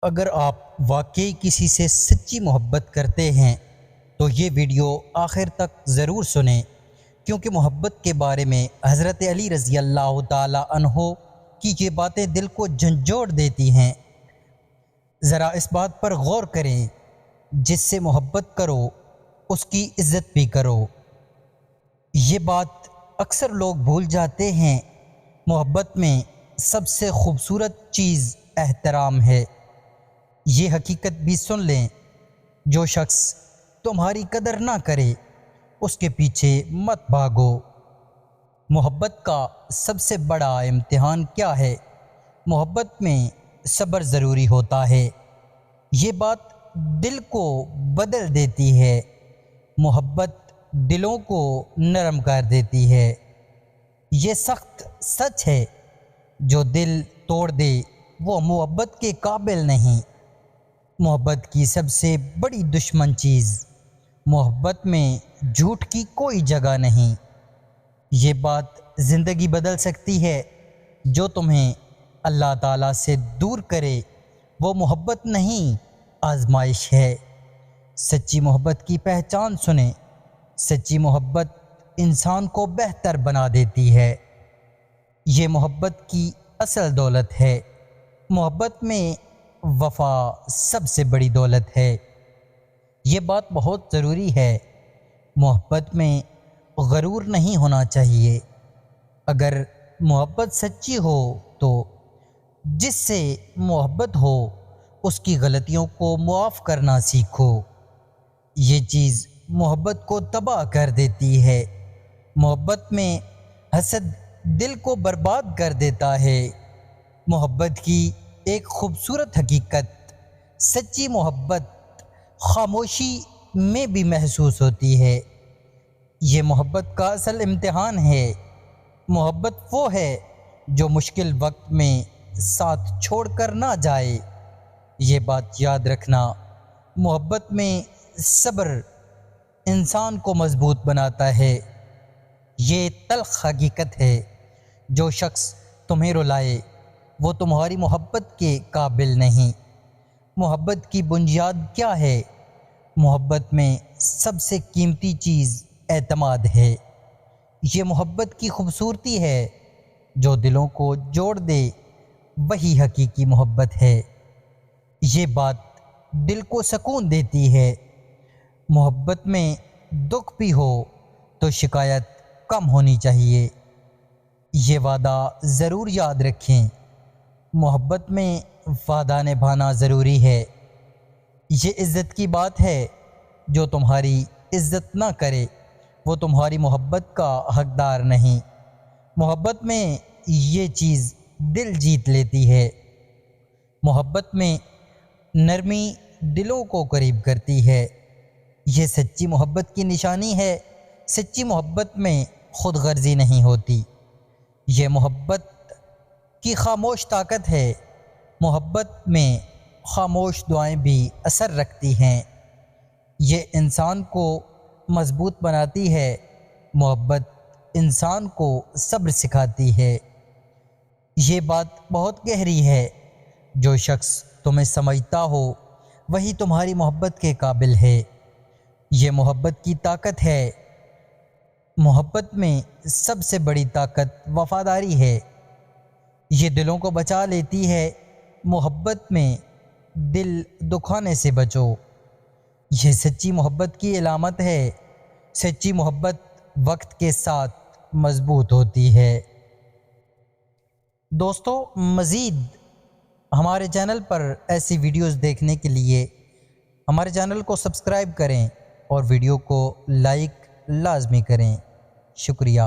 اگر آپ واقعی کسی سے سچی محبت کرتے ہیں تو یہ ویڈیو آخر تک ضرور سنیں، کیونکہ محبت کے بارے میں حضرت علی رضی اللہ تعالی عنہ کی یہ باتیں دل کو جھنجھوڑ دیتی ہیں۔ ذرا اس بات پر غور کریں، جس سے محبت کرو اس کی عزت بھی کرو۔ یہ بات اکثر لوگ بھول جاتے ہیں۔ محبت میں سب سے خوبصورت چیز احترام ہے۔ یہ حقیقت بھی سن لیں، جو شخص تمہاری قدر نہ کرے اس کے پیچھے مت بھاگو۔ محبت کا سب سے بڑا امتحان کیا ہے؟ محبت میں صبر ضروری ہوتا ہے۔ یہ بات دل کو بدل دیتی ہے۔ محبت دلوں کو نرم کر دیتی ہے۔ یہ سخت سچ ہے، جو دل توڑ دے وہ محبت کے قابل نہیں۔ محبت کی سب سے بڑی دشمن چیز، محبت میں جھوٹ کی کوئی جگہ نہیں۔ یہ بات زندگی بدل سکتی ہے۔ جو تمہیں اللہ تعالیٰ سے دور کرے وہ محبت نہیں، آزمائش ہے۔ سچی محبت کی پہچان سنیں۔ سچی محبت انسان کو بہتر بنا دیتی ہے۔ یہ محبت کی اصل دولت ہے۔ محبت میں وفا سب سے بڑی دولت ہے۔ یہ بات بہت ضروری ہے۔ محبت میں غرور نہیں ہونا چاہیے۔ اگر محبت سچی ہو تو جس سے محبت ہو اس کی غلطیوں کو معاف کرنا سیکھو۔ یہ چیز محبت کو تباہ کر دیتی ہے۔ محبت میں حسد دل کو برباد کر دیتا ہے۔ محبت کی ایک خوبصورت حقیقت، سچی محبت خاموشی میں بھی محسوس ہوتی ہے۔ یہ محبت کا اصل امتحان ہے۔ محبت وہ ہے جو مشکل وقت میں ساتھ چھوڑ کر نہ جائے۔ یہ بات یاد رکھنا، محبت میں صبر انسان کو مضبوط بناتا ہے۔ یہ تلخ حقیقت ہے، جو شخص تمہیں رلائے وہ تمہاری محبت کے قابل نہیں۔ محبت کی بنیاد کیا ہے؟ محبت میں سب سے قیمتی چیز اعتماد ہے۔ یہ محبت کی خوبصورتی ہے، جو دلوں کو جوڑ دے وہی حقیقی محبت ہے۔ یہ بات دل کو سکون دیتی ہے۔ محبت میں دکھ بھی ہو تو شکایت کم ہونی چاہیے۔ یہ وعدہ ضرور یاد رکھیں۔ محبت میں وعدہ نبھانا ضروری ہے۔ یہ عزت کی بات ہے، جو تمہاری عزت نہ کرے وہ تمہاری محبت کا حقدار نہیں۔ محبت میں یہ چیز دل جیت لیتی ہے۔ محبت میں نرمی دلوں کو قریب کرتی ہے۔ یہ سچی محبت کی نشانی ہے۔ سچی محبت میں خود غرضی نہیں ہوتی۔ یہ محبت کی خاموش طاقت ہے۔ محبت میں خاموش دعائیں بھی اثر رکھتی ہیں۔ یہ انسان کو مضبوط بناتی ہے۔ محبت انسان کو صبر سکھاتی ہے۔ یہ بات بہت گہری ہے۔ جو شخص تمہیں سمجھتا ہو وہی تمہاری محبت کے قابل ہے۔ یہ محبت کی طاقت ہے۔ محبت میں سب سے بڑی طاقت وفاداری ہے۔ یہ دلوں کو بچا لیتی ہے۔ محبت میں دل دکھانے سے بچو۔ یہ سچی محبت کی علامت ہے۔ سچی محبت وقت کے ساتھ مضبوط ہوتی ہے۔ دوستو، مزید ہمارے چینل پر ایسی ویڈیوز دیکھنے کے لیے ہمارے چینل کو سبسکرائب کریں اور ویڈیو کو لائک لازمی کریں۔ شکریہ۔